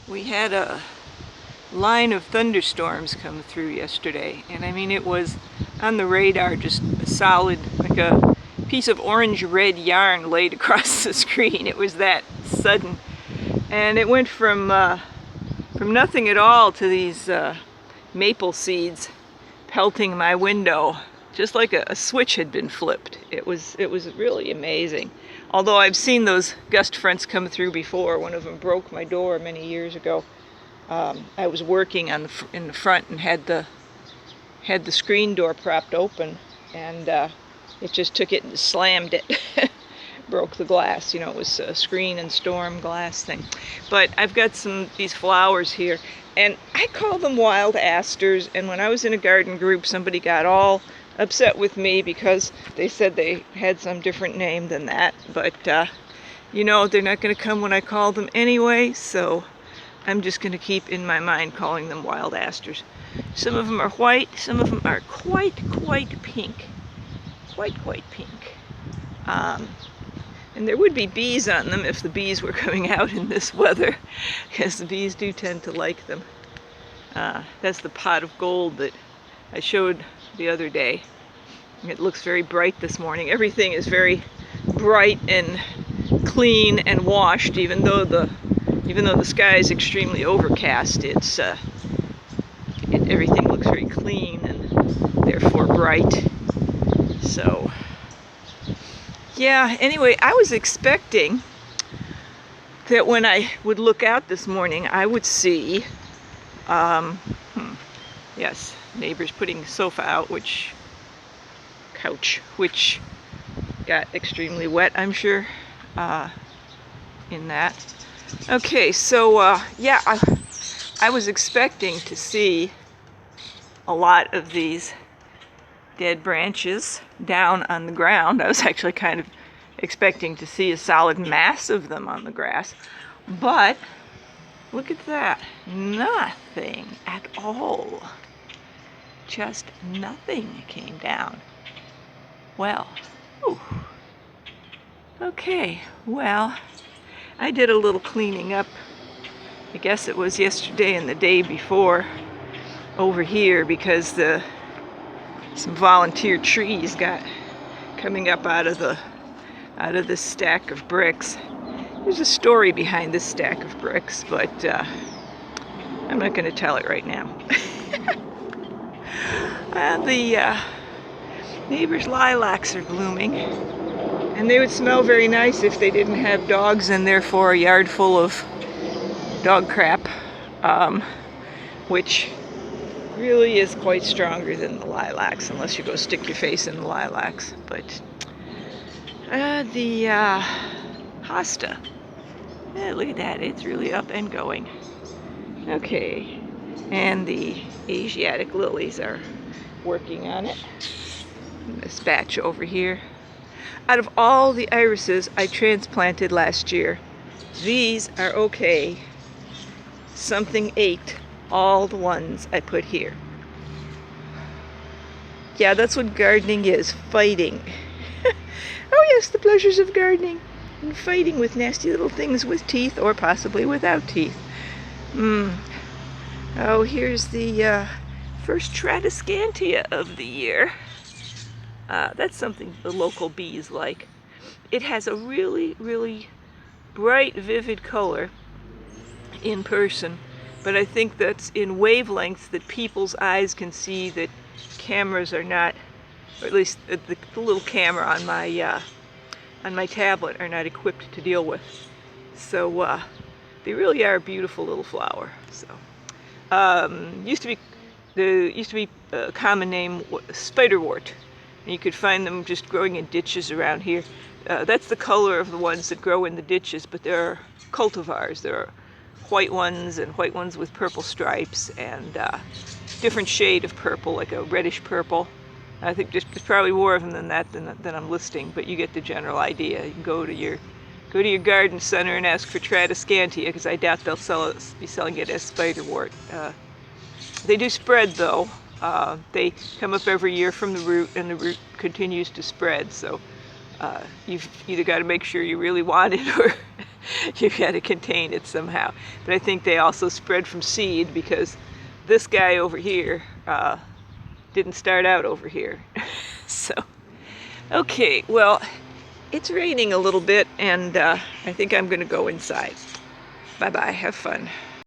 We had a line of thunderstorms come through yesterday, and I mean it was on the radar, just a solid, like a piece of orange-red yarn laid across the screen. It was that sudden, and it went from nothing at all to these maple seeds pelting my window, just like a switch had been flipped. It was really amazing. Although I've seen those gust fronts come through before. One of them broke my door many years ago. I was working in the front and had the screen door propped open, and it just took it and slammed it. Broke the glass. You know, it was a screen and storm glass thing. But I've got these flowers here, and I call them wild asters. And when I was in a garden group, somebody got all upset with me because they said they had some different name than that. But you know, they're not going to come when I call them anyway, so I'm just going to keep in my mind calling them wild asters. Some of them are white, some of them are quite pink. Quite pink. And there would be bees on them if the bees were coming out in this weather, because the bees do tend to like them. That's the pot of gold that I showed the other day. It looks very bright this morning. Everything is very bright and clean and washed, even though the sky is extremely overcast. Everything looks very clean and therefore bright. So yeah, anyway, I was expecting that when I would look out this morning, I would see, yes, neighbors putting the sofa out, which got extremely wet, I'm sure, in that. Okay, so, yeah, I was expecting to see a lot of these dead branches down on the ground. I was actually kind of expecting to see a solid mass of them on the grass, but look at that. Nothing at all. Just nothing came down. Well, ooh. Okay, well, I did a little cleaning up. I guess it was yesterday and the day before over here, because some volunteer trees got coming up out of this stack of bricks. There's a story behind this stack of bricks, but I'm not going to tell it right now. The neighbors' lilacs are blooming, and they would smell very nice if they didn't have dogs and therefore a yard full of dog crap, which really is quite stronger than the lilacs, unless you go stick your face in the lilacs. But the hosta, yeah, look at that, it's really up and going. Okay, and the Asiatic lilies are working on it. This batch over here. Out of all the irises I transplanted last year, these are okay. Something ate all the ones I put here. Yeah, that's what gardening is, fighting. Oh yes, the pleasures of gardening. And fighting with nasty little things with teeth, or possibly without teeth. Oh, here's the first Tradescantia of the year. That's something the local bees like. It has a really bright, vivid color in person, but I think that's in wavelengths that people's eyes can see that cameras are not, or at least the little camera on my tablet are not equipped to deal with. So they really are a beautiful little flower. So used to be a common name, spiderwort, and you could find them just growing in ditches around here. That's the color of the ones that grow in the ditches, but there are cultivars. There are white ones and white ones with purple stripes, and different shade of purple, like a reddish purple. I think there's probably more of them than that than I'm listing, but you get the general idea. You can go to your garden center and ask for Tradescantia, because I doubt they'll be selling it as spiderwort. They do spread though. They come up every year from the root, and the root continues to spread. So You've either got to make sure you really want it or you've got to contain it somehow. But I think they also spread from seed because this guy over here didn't start out over here. So, okay, well, it's raining a little bit and I think I'm going to go inside. Bye-bye, have fun.